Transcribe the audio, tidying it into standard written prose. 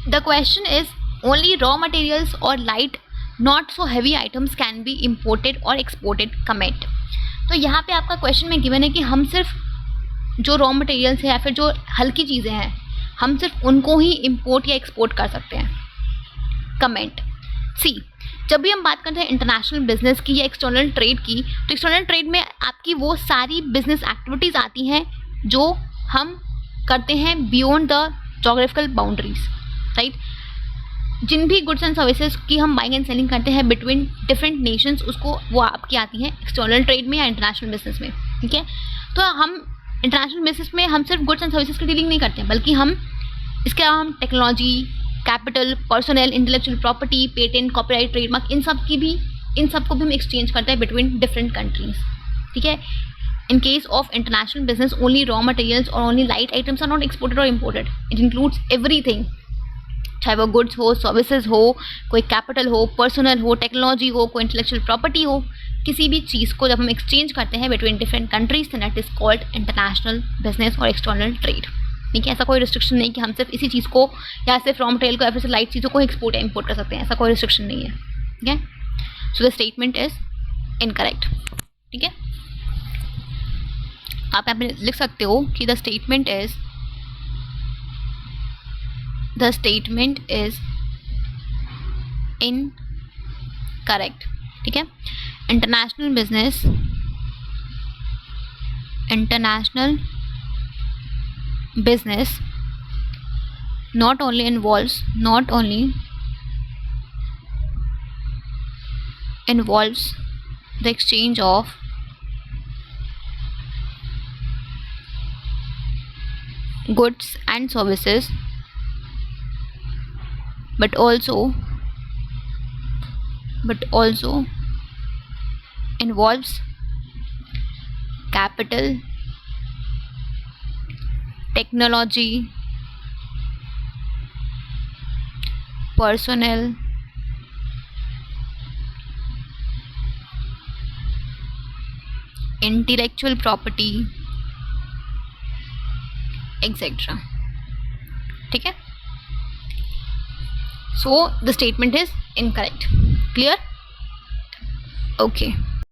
The question is only raw materials और light not so heavy items can be imported और exported, comment. तो यहाँ पे आपका क्वेश्चन में गिवन है कि हम सिर्फ जो रॉ मटेरियल्स है या फिर जो हल्की चीज़ें हैं हम सिर्फ उनको ही इम्पोर्ट या एक्सपोर्ट कर सकते हैं, कमेंट। सी, जब भी हम बात करते हैं इंटरनेशनल बिजनेस की या एक्सटर्नल ट्रेड की, तो एक्सटर्नल ट्रेड में आपकी वो सारी बिजनेस एक्टिविटीज़ आती हैं जो हम करते हैं beyond the geographical boundaries, right. जिन भी गुड्स एंड सर्विसेज की हम बाइंग एंड सेलिंग करते हैं बिटवीन डिफरेंट नेशंस, उसको वो आपकी आती हैं एक्सटर्नल ट्रेड में या इंटरनेशनल बिजनेस में, ठीक है। तो हम इंटरनेशनल बिजनेस में हम सिर्फ गुड्स एंड सर्विसेज की डीलिंग नहीं करते हैं, बल्कि हम इसके अलावा हम technology, capital, personal, intellectual property, patent, copyright, trademark, इन सब को भी हम एक्सचेंज करते हैं बिटवीन डिफरेंट कंट्रीज, ठीक है। In case of international business only raw materials और only light items are not exported और इम्पोर्टेड, इट इंक्लूड्स एवरीथिंग, चाहे वो गुड्स हो, सर्विसेज हो, कोई कैपिटल हो, पर्सनल हो, टेक्नोलॉजी हो, कोई इंटेलेक्चुअल प्रॉपर्टी हो, किसी भी चीज़ को जब हम एक्सचेंज करते हैं बिटवीन डिफरेंट कंट्रीज तो that is called international business और एक्सटर्नल ट्रेड, ठीक है। ऐसा कोई रिस्ट्रिक्शन नहीं कि हम सिर्फ इसी चीज़ को या सिर्फ रॉ मटेरियल को या फिर लाइट चीज़ों को एक्सपोर्ट या इम्पोर्ट कर सकते हैं, ऐसा कोई रिस्ट्रिक्शन नहीं है, ठीक है। So the statement is incorrect, ठीक है। आप यहाँ पे लिख सकते हो कि द स्टेटमेंट इज इनकरेक्ट, ठीक है। International business not only involves the exchange of goods and services but also involves capital, technology, personnel, intellectual property, etc. ठीक है। So the statement is incorrect. Clear? Okay.